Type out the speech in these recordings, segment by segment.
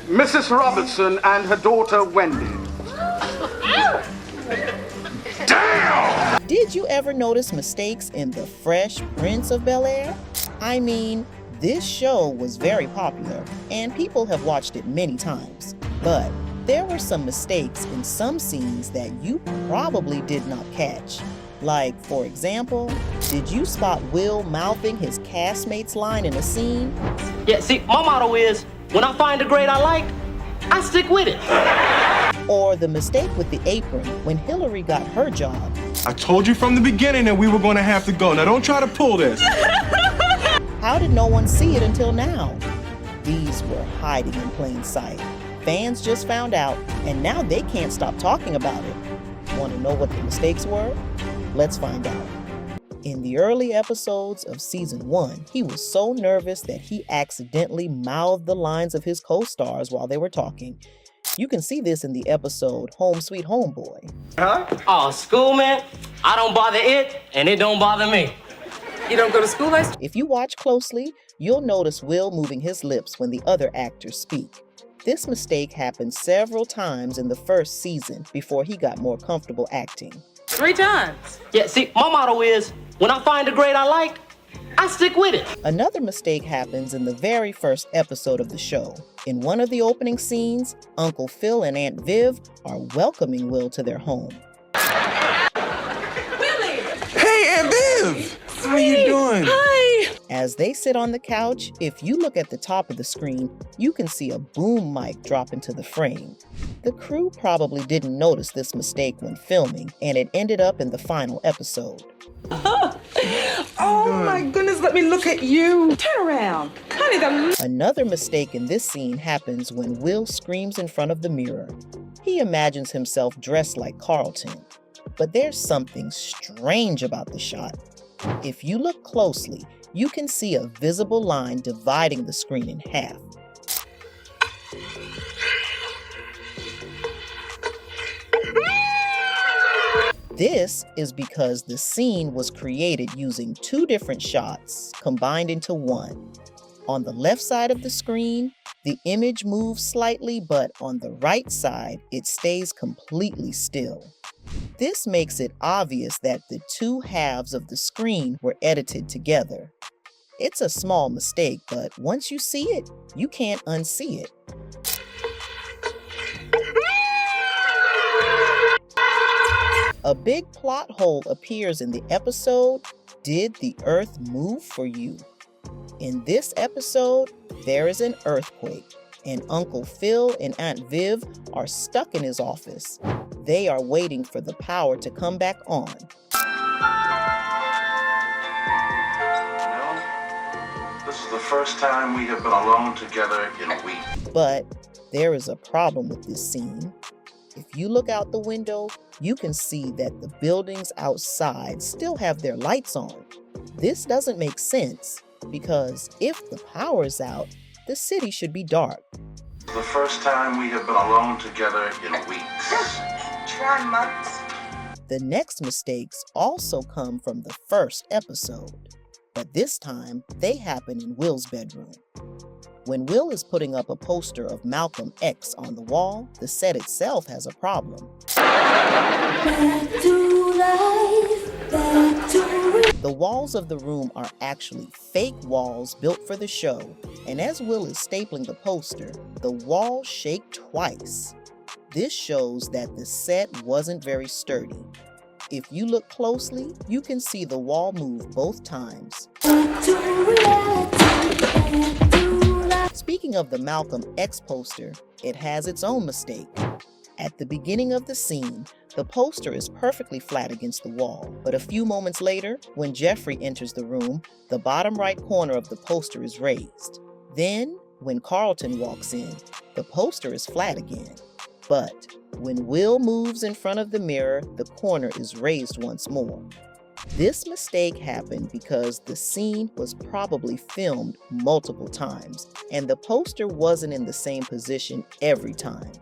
Mrs. Robertson and her daughter, Wendy. Damn! Did you ever notice mistakes in the Fresh Prince of Bel-Air? I mean, this show was very popular, and people have watched it many times. But there were some mistakes in some scenes that you probably did not catch. Like, for example, did you spot Will mouthing his castmate's line in a scene? Yeah, see, my motto is, when I find a grade I like, I stick with it. Or the mistake with the apron when Hilary got her job. I told you from the beginning that we were going to have to go. Now don't try to pull this. How did no one see it until now? These were hiding in plain sight. Fans just found out, and now they can't stop talking about it. Want to know what the mistakes were? Let's find out. In the early episodes of season 1, he was so nervous that he accidentally mouthed the lines of his co-stars while they were talking. You can see this in the episode Home Sweet Homeboy. Huh? Oh, school, man. I don't bother it, and it don't bother me. You don't go to school, I... If you watch closely, you'll notice Will moving his lips when the other actors speak. This mistake happened several times in the first season before he got more comfortable acting. 3 times. Yeah, see, my motto is, when I find a grade I like, I stick with it. Another mistake happens in the very first episode of the show. In one of the opening scenes, Uncle Phil and Aunt Viv are welcoming Will to their home. Willie! Hey, Aunt Viv! How you doing? Hi! As they sit on the couch, if you look at the top of the screen, you can see a boom mic drop into the frame. The crew probably didn't notice this mistake when filming, and it ended up in the final episode. Oh my goodness, let me look at you. Turn around. Honey, Another mistake in this scene happens when Will screams in front of the mirror. He imagines himself dressed like Carlton. But there's something strange about the shot. If you look closely, you can see a visible line dividing the screen in half. This is because the scene was created using 2 different shots combined into one. On the left side of the screen, the image moves slightly, but on the right side, it stays completely still. This makes it obvious that the 2 halves of the screen were edited together. It's a small mistake, but once you see it, you can't unsee it. A big plot hole appears in the episode, Did the Earth Move for You? In this episode, there is an earthquake, and Uncle Phil and Aunt Viv are stuck in his office. They are waiting for the power to come back on. This is the first time we have been alone together in a week. But there is a problem with this scene. If you look out the window, you can see that the buildings outside still have their lights on. This doesn't make sense because if the power is out, the city should be dark. This is the first time we have been alone together in weeks. try months. The next mistakes also come from the first episode, but this time they happen in Will's bedroom. When Will is putting up a poster of Malcolm X on the wall, the set itself has a problem. The walls of the room are actually fake walls built for the show, and as Will is stapling the poster, the walls shake twice. This shows that the set wasn't very sturdy. If you look closely, you can see the wall move both times. Speaking of the Malcolm X poster, it has its own mistake. At the beginning of the scene, the poster is perfectly flat against the wall, but a few moments later, when Jeffrey enters the room, the bottom right corner of the poster is raised. Then, when Carlton walks in, the poster is flat again. But when Will moves in front of the mirror, the corner is raised once more. This mistake happened because the scene was probably filmed multiple times, and the poster wasn't in the same position every time.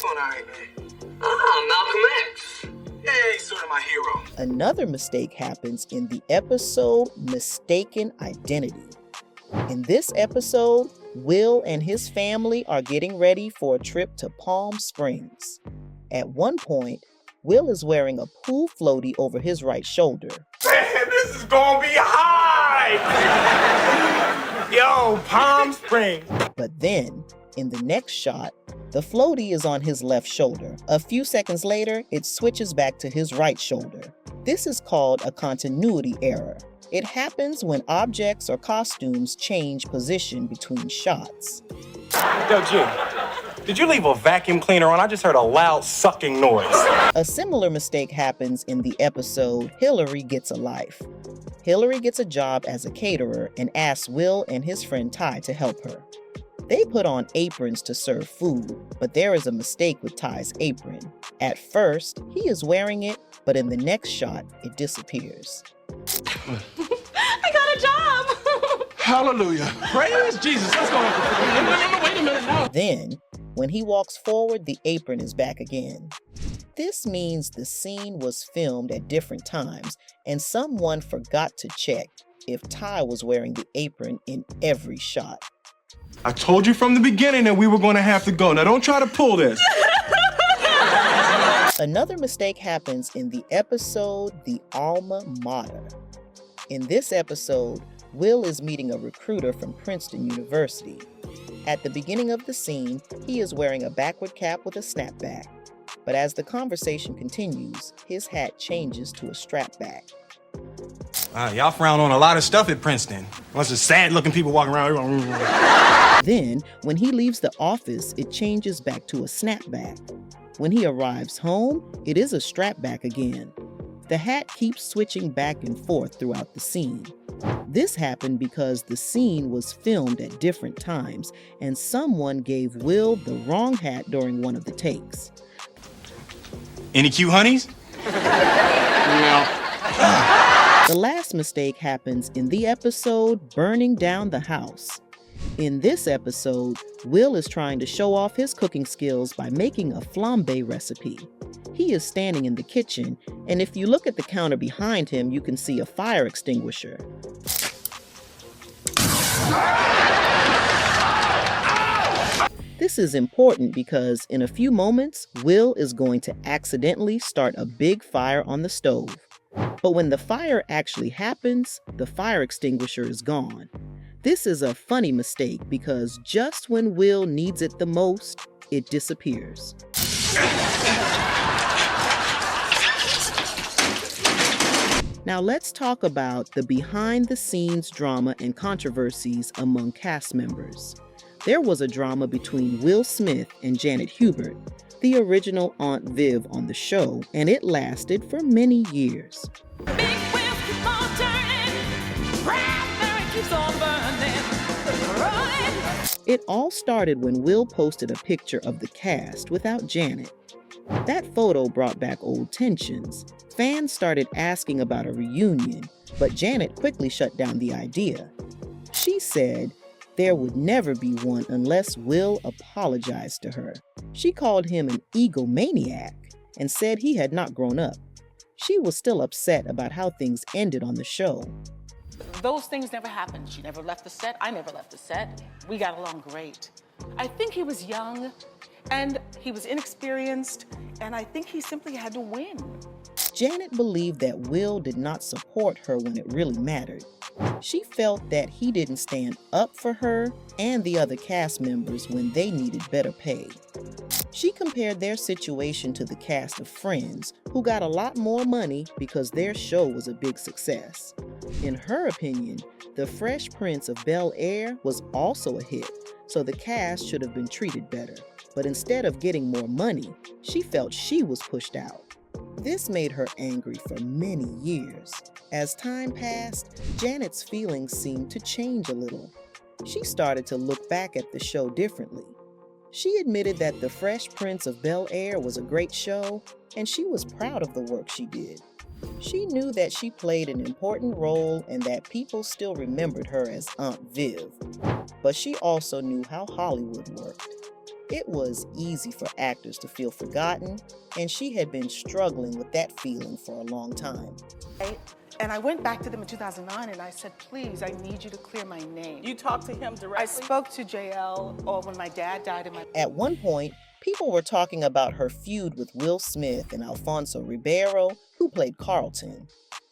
All right, man. Malcolm X. Yeah, he's sort of my hero. Another mistake happens in the episode Mistaken Identity. In this episode, Will and his family are getting ready for a trip to Palm Springs. At one point, Will is wearing a pool floaty over his right shoulder. Man, this is gonna be high! Yo, Palm Springs. But then, in the next shot, the floaty is on his left shoulder. A few seconds later, it switches back to his right shoulder. This is called a continuity error. It happens when objects or costumes change position between shots. Yo, Jim, did you leave a vacuum cleaner on? I just heard a loud sucking noise. A similar mistake happens in the episode Hilary Gets a Life. Hilary gets a job as a caterer and asks Will and his friend Ty to help her. They put on aprons to serve food, but there is a mistake with Ty's apron. At first, he is wearing it, but in the next shot, it disappears. I got a job! Hallelujah. Praise Jesus. Let's go. No, wait a minute now. Then, when he walks forward, the apron is back again. This means the scene was filmed at different times, and someone forgot to check if Ty was wearing the apron in every shot. I told you from the beginning that we were going to have to go. Now, don't try to pull this. Another mistake happens in the episode The Alma Mater. In this episode, Will is meeting a recruiter from Princeton University. At the beginning of the scene, he is wearing a backward cap with a snapback. But as the conversation continues, his hat changes to a strapback. Y'all frown on a lot of stuff at Princeton. Bunch of sad-looking people walking around. Then, when he leaves the office, it changes back to a snapback. When he arrives home, it is a strapback again. The hat keeps switching back and forth throughout the scene. This happened because the scene was filmed at different times, and someone gave Will the wrong hat during one of the takes. Any cute honeys? The last mistake happens in the episode Burning Down the House. In this episode, Will is trying to show off his cooking skills by making a flambe recipe. He is standing in the kitchen, and if you look at the counter behind him, you can see a fire extinguisher. This is important because in a few moments, Will is going to accidentally start a big fire on the stove. But when the fire actually happens, the fire extinguisher is gone. This is a funny mistake because just when Will needs it the most, it disappears. Now let's talk about the behind-the-scenes drama and controversies among cast members. There was a drama between Will Smith and Janet Hubert, the original Aunt Viv on the show, and it lasted for many years. Big wheels keep on turning, raspberry keeps on burning, rolling. It all started when Will posted a picture of the cast without Janet. That photo brought back old tensions. Fans started asking about a reunion, but Janet quickly shut down the idea. She said there would never be one unless Will apologized to her. She called him an egomaniac and said he had not grown up. She was still upset about how things ended on the show. Those things never happened. She never left the set. I never left the set. We got along great. I think he was young and he was inexperienced, and I think he simply had to win. Janet believed that Will did not support her when it really mattered. She felt that he didn't stand up for her and the other cast members when they needed better pay. She compared their situation to the cast of Friends, who got a lot more money because their show was a big success. In her opinion, the Fresh Prince of Bel-Air was also a hit, so the cast should have been treated better. But instead of getting more money, she felt she was pushed out. This made her angry for many years. As time passed, Janet's feelings seemed to change a little. She started to look back at the show differently. She admitted that The Fresh Prince of Bel-Air was a great show, and she was proud of the work she did. She knew that she played an important role and that people still remembered her as Aunt Viv. But she also knew how Hollywood worked. It was easy for actors to feel forgotten, and she had been struggling with that feeling for a long time. And I went back to them in 2009 and I said, please, I need you to clear my name. You talked to him directly? I spoke to JL when my dad died in my... At one point, people were talking about her feud with Will Smith and Alfonso Ribeiro, who played Carlton.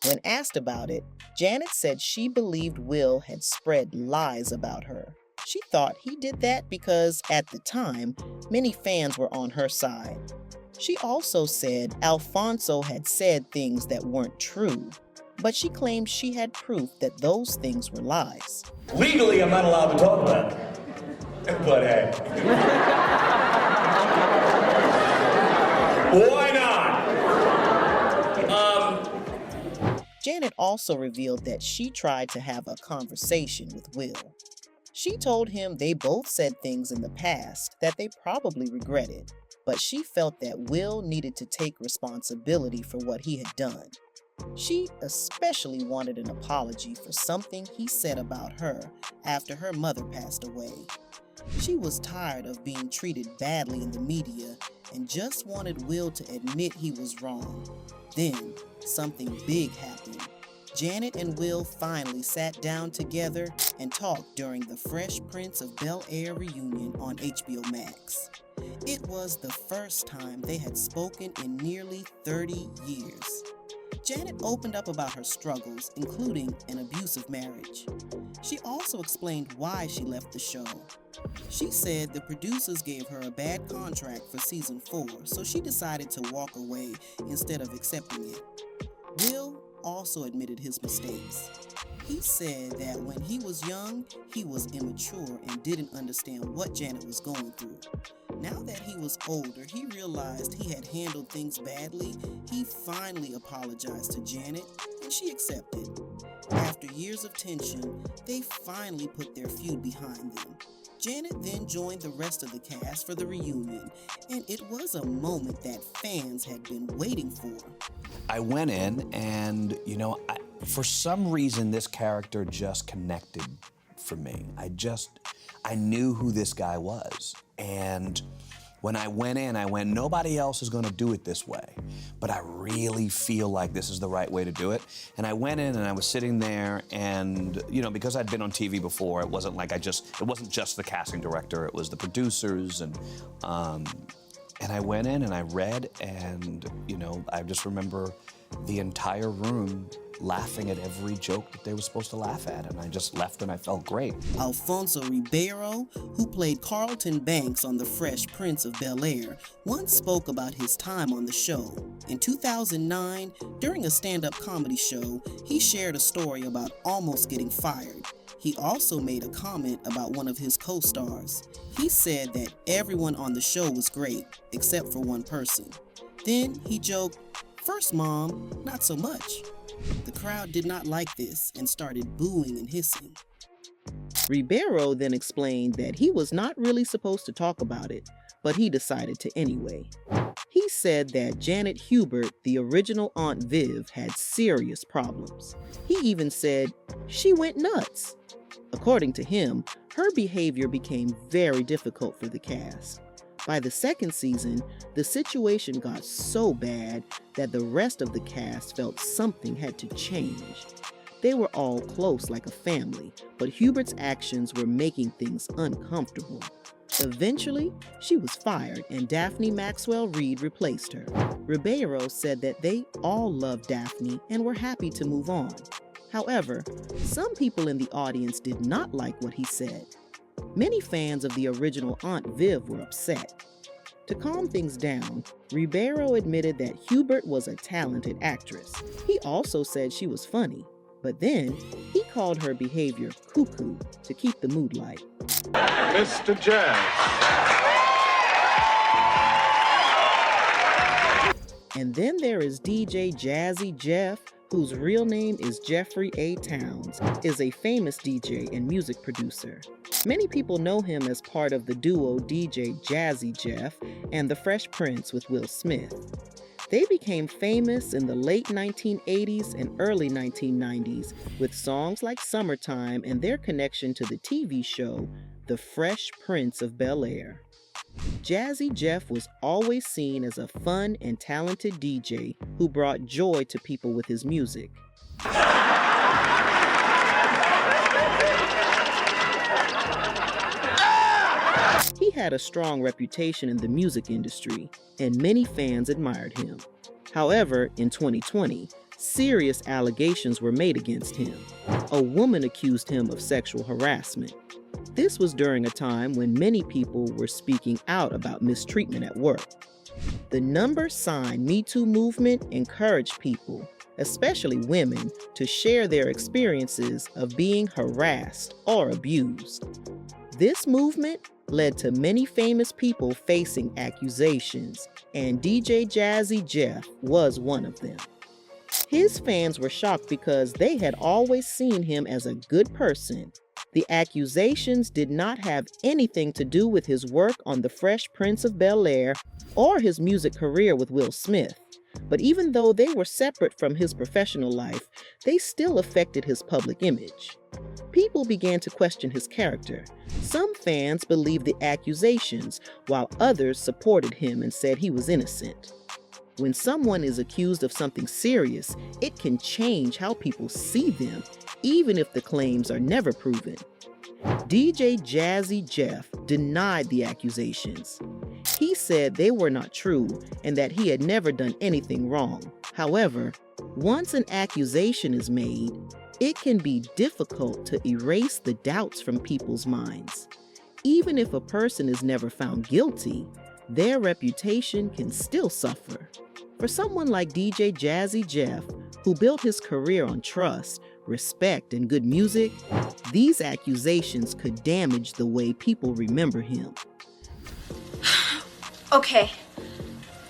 When asked about it, Janet said she believed Will had spread lies about her. She thought he did that because, at the time, many fans were on her side. She also said Alfonso had said things that weren't true, but she claimed she had proof that those things were lies. Legally, I'm not allowed to talk about it. But hey. Why not? Janet also revealed that she tried to have a conversation with Will. She told him they both said things in the past that they probably regretted, but she felt that Will needed to take responsibility for what he had done. She especially wanted an apology for something he said about her after her mother passed away. She was tired of being treated badly in the media and just wanted Will to admit he was wrong. Then, something big happened. Janet and Will finally sat down together and talked during the Fresh Prince of Bel-Air reunion on HBO Max. It was the first time they had spoken in nearly 30 years. Janet opened up about her struggles, including an abusive marriage. She also explained why she left the show. She said the producers gave her a bad contract for season 4, so she decided to walk away instead of accepting it. Will also admitted his mistakes. He said that when he was young, he was immature and didn't understand what Janet was going through. Now that he was older, he realized he had handled things badly. He finally apologized to Janet, and she accepted. After years of tension, they finally put their feud behind them. Janet then joined the rest of the cast for the reunion, and it was a moment that fans had been waiting for. I went in and, for some reason, this character just connected for me. I knew who this guy was. And when I went in, nobody else is gonna do it this way, but I really feel like this is the right way to do it. And I went in and I was sitting there and, because I'd been on TV before, it wasn't just the casting director, it was the producers and I went in and I read and, I just remember the entire room laughing at every joke that they were supposed to laugh at, and I just left and I felt great. Alfonso Ribeiro, who played Carlton Banks on The Fresh Prince of Bel-Air, once spoke about his time on the show. In 2009, during a stand-up comedy show, he shared a story about almost getting fired. He also made a comment about one of his co-stars. He said that everyone on the show was great, except for one person. Then he joked, "First mom, not so much." The crowd did not like this and started booing and hissing. Ribeiro then explained that he was not really supposed to talk about it, but he decided to anyway. He said that Janet Hubert, the original Aunt Viv, had serious problems. He even said she went nuts. According to him, her behavior became very difficult for the cast. By the second season, the situation got so bad that the rest of the cast felt something had to change. They were all close like a family, but Hubert's actions were making things uncomfortable. Eventually, she was fired and Daphne Maxwell Reid replaced her. Ribeiro said that they all loved Daphne and were happy to move on. However, some people in the audience did not like what he said. Many fans of the original Aunt Viv were upset. To calm things down, Ribeiro admitted that Hubert was a talented actress. He also said she was funny, but then he called her behavior cuckoo to keep the mood light. Mr. Jazz. And then there is DJ Jazzy Jeff, whose real name is Jeffrey A. Towns, is a famous DJ and music producer. Many people know him as part of the duo DJ Jazzy Jeff and The Fresh Prince with Will Smith. They became famous in the late 1980s and early 1990s with songs like Summertime and their connection to the TV show The Fresh Prince of Bel-Air. Jazzy Jeff was always seen as a fun and talented DJ who brought joy to people with his music. He had a strong reputation in the music industry, and many fans admired him. However, in 2020, serious allegations were made against him. A woman accused him of sexual harassment. This was during a time when many people were speaking out about mistreatment at work. The number-sign Me Too movement encouraged people, especially women, to share their experiences of being harassed or abused. This movement led to many famous people facing accusations, and DJ Jazzy Jeff was one of them. His fans were shocked because they had always seen him as a good person. The accusations did not have anything to do with his work on The Fresh Prince of Bel-Air or his music career with Will Smith. But even though they were separate from his professional life, they still affected his public image. People began to question his character. Some fans believed the accusations, while others supported him and said he was innocent. When someone is accused of something serious, it can change how people see them, even if the claims are never proven. DJ Jazzy Jeff denied the accusations. He said they were not true and that he had never done anything wrong. However, once an accusation is made, it can be difficult to erase the doubts from people's minds. Even if a person is never found guilty, their reputation can still suffer. For someone like DJ Jazzy Jeff, who built his career on trust, respect, and good music, these accusations could damage the way people remember him. Okay,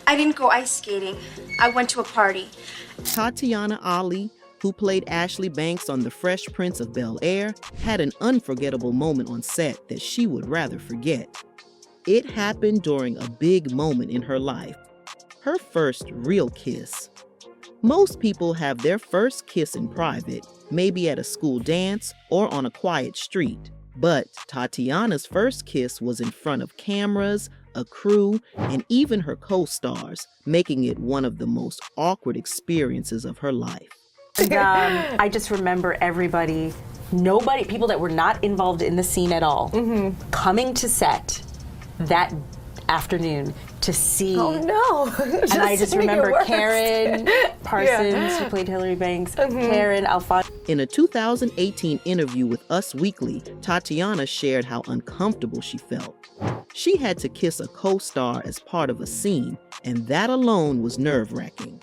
I didn't go ice skating. I went to a party. Tatiana, who played Ashley Banks on The Fresh Prince of Bel-Air, had an unforgettable moment on set that she would rather forget. It happened during a big moment in her life, her first real kiss. Most people have their first kiss in private, maybe at a school dance or on a quiet street. But Tatiana's first kiss was in front of cameras, a crew, and even her co-stars, making it one of the most awkward experiences of her life. And, I just remember people that were not involved in the scene at all, coming to set that afternoon to see. Oh no! And I just remember Karen Parsons, who played Hilary Banks, Karen, Alfonso. In a 2018 interview with Us Weekly, Tatiana shared how uncomfortable she felt. She had to kiss a co-star as part of a scene, and that alone was nerve-wracking.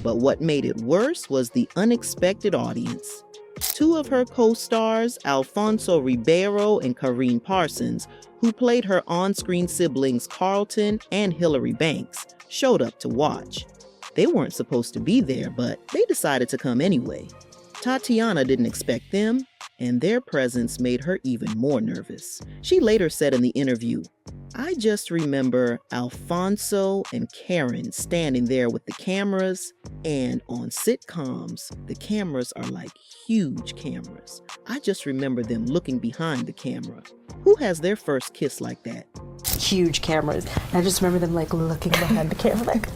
But what made it worse was the unexpected audience. Two of her co-stars, Alfonso Ribeiro and Karen Parsons, who played her on-screen siblings Carlton and Hilary Banks, showed up to watch. They weren't supposed to be there, but they decided to come anyway. Tatiana didn't expect them, and their presence made her even more nervous. She later said in the interview, "I just remember Alfonso and Karen standing there with the cameras, and on sitcoms, the cameras are like huge cameras. I just remember them looking behind the camera. Who has their first kiss like that?" Huge cameras. I just remember them like looking behind the camera like,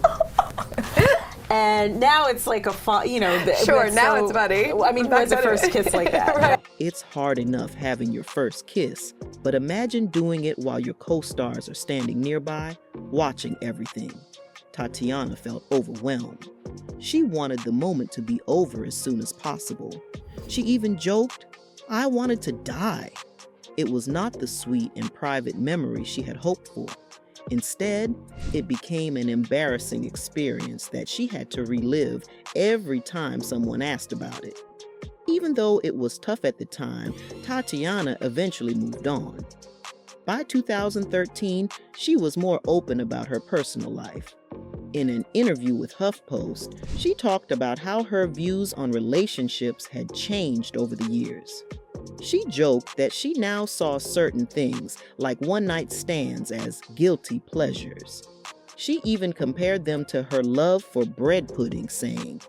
and now it's like a fun, Sure, now it's funny. I mean, where's the first kiss like that? Right. It's hard enough having your first kiss, but imagine doing it while your co-stars are standing nearby, watching everything. Tatiana felt overwhelmed. She wanted the moment to be over as soon as possible. She even joked, "I wanted to die." It was not the sweet and private memory she had hoped for. Instead, it became an embarrassing experience that she had to relive every time someone asked about it. Even though it was tough at the time, Tatiana eventually moved on. By 2013, she was more open about her personal life. In an interview with HuffPost, she talked about how her views on relationships had changed over the years. She joked that she now saw certain things, like one-night stands, as guilty pleasures. She even compared them to her love for bread pudding, saying,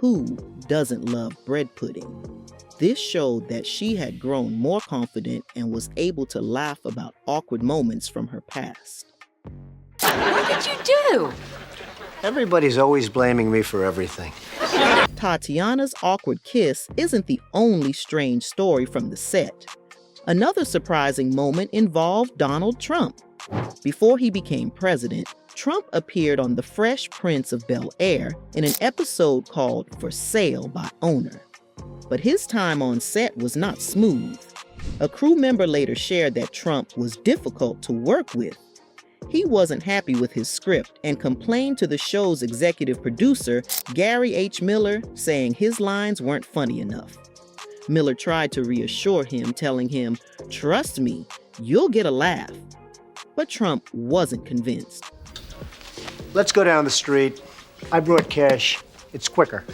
"Who doesn't love bread pudding?" This showed that she had grown more confident and was able to laugh about awkward moments from her past. What did you do? Everybody's always blaming me for everything. Tatiana's awkward kiss isn't the only strange story from the set. Another surprising moment involved Donald Trump. Before he became president, Trump appeared on The Fresh Prince of Bel-Air in an episode called For Sale by Owner. But his time on set was not smooth. A crew member later shared that Trump was difficult to work with. He wasn't happy with his script and complained to the show's executive producer, Gary H. Miller, saying his lines weren't funny enough. Miller tried to reassure him, telling him, "Trust me, you'll get a laugh." But Trump wasn't convinced. Let's go down the street. I brought cash. It's quicker.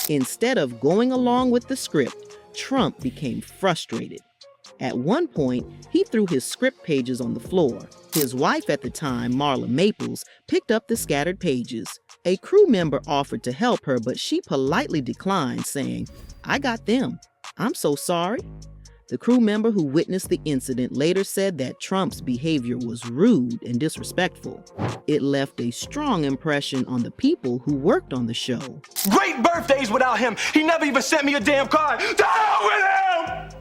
Instead of going along with the script, Trump became frustrated. At one point, he threw his script pages on the floor. His wife at the time, Marla Maples, picked up the scattered pages. A crew member offered to help her, but she politely declined, saying, "I got them. I'm so sorry." The crew member who witnessed the incident later said that Trump's behavior was rude and disrespectful. It left a strong impression on the people who worked on the show. Great birthdays without him. He never even sent me a damn card. The hell with him!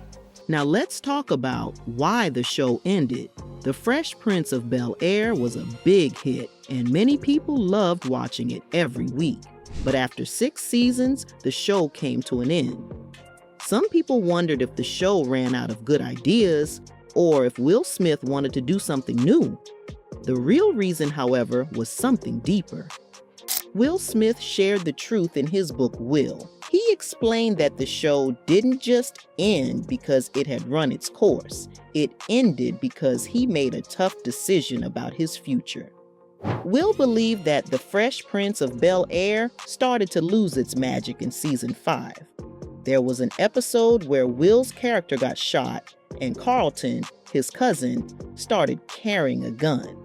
Now let's talk about why the show ended. The Fresh Prince of Bel-Air was a big hit, and many people loved watching it every week. But after 6 seasons, the show came to an end. Some people wondered if the show ran out of good ideas, or if Will Smith wanted to do something new. The real reason, however, was something deeper. Will Smith shared the truth in his book, Will. He explained that the show didn't just end because it had run its course. It ended because he made a tough decision about his future. Will believed that The Fresh Prince of Bel-Air started to lose its magic in season 5. There was an episode where Will's character got shot, and Carlton, his cousin, started carrying a gun.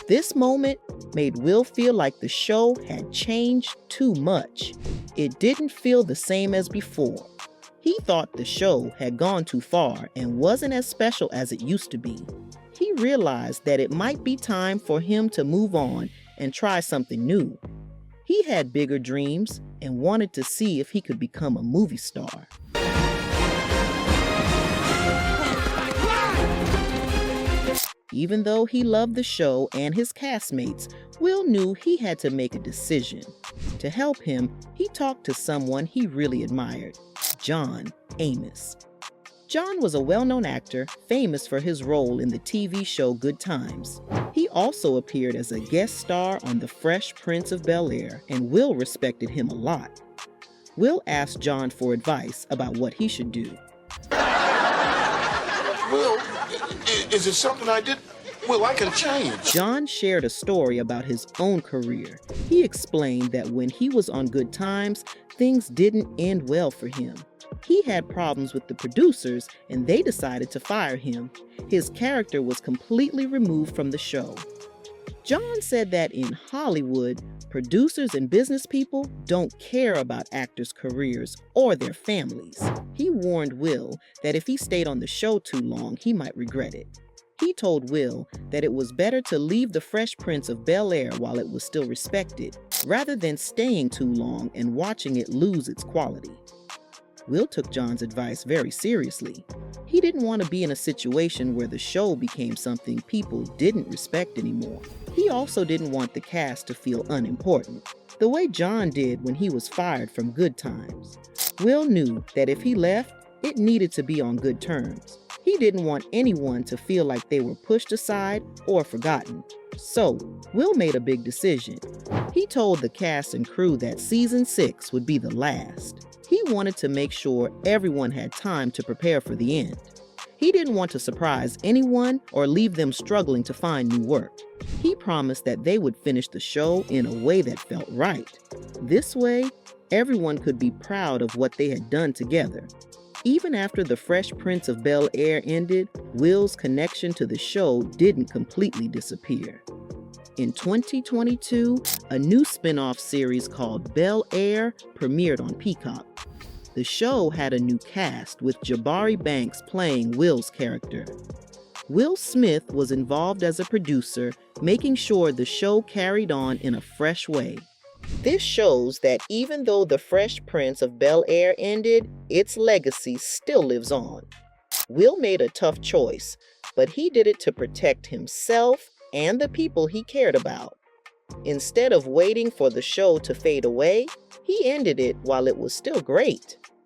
This moment made Will feel like the show had changed too much. It didn't feel the same as before. He thought the show had gone too far and wasn't as special as it used to be. He realized that it might be time for him to move on and try something new. He had bigger dreams and wanted to see if he could become a movie star. Even though he loved the show and his castmates, Will knew he had to make a decision. To help him, he talked to someone he really admired, John Amos. John was a well-known actor, famous for his role in the TV show Good Times. He also appeared as a guest star on The Fresh Prince of Bel-Air, and Will respected him a lot. Will asked John for advice about what he should do. Will, is it something I did? Will, I can change. John shared a story about his own career. He explained that when he was on Good Times, things didn't end well for him. He had problems with the producers, and they decided to fire him. His character was completely removed from the show. John said that in Hollywood, producers and business people don't care about actors' careers or their families. He warned Will that if he stayed on the show too long, he might regret it. He told Will that it was better to leave The Fresh Prince of Bel-Air while it was still respected, rather than staying too long and watching it lose its quality. Will took John's advice very seriously. He didn't want to be in a situation where the show became something people didn't respect anymore. He also didn't want the cast to feel unimportant, the way John did when he was fired from Good Times. Will knew that if he left, it needed to be on good terms. He didn't want anyone to feel like they were pushed aside or forgotten. So, Will made a big decision. He told the cast and crew that season 6 would be the last. He wanted to make sure everyone had time to prepare for the end. He didn't want to surprise anyone or leave them struggling to find new work. He promised that they would finish the show in a way that felt right. This way, everyone could be proud of what they had done together. Even after The Fresh Prince of Bel-Air ended, Will's connection to the show didn't completely disappear. In 2022, a new spin-off series called Bel-Air premiered on Peacock. The show had a new cast, with Jabari Banks playing Will's character. Will Smith was involved as a producer, making sure the show carried on in a fresh way. This shows that even though the Fresh Prince of Bel-Air ended, its legacy still lives on. Will made a tough choice, but he did it to protect himself and the people he cared about. Instead of waiting for the show to fade away, he ended it while it was still great.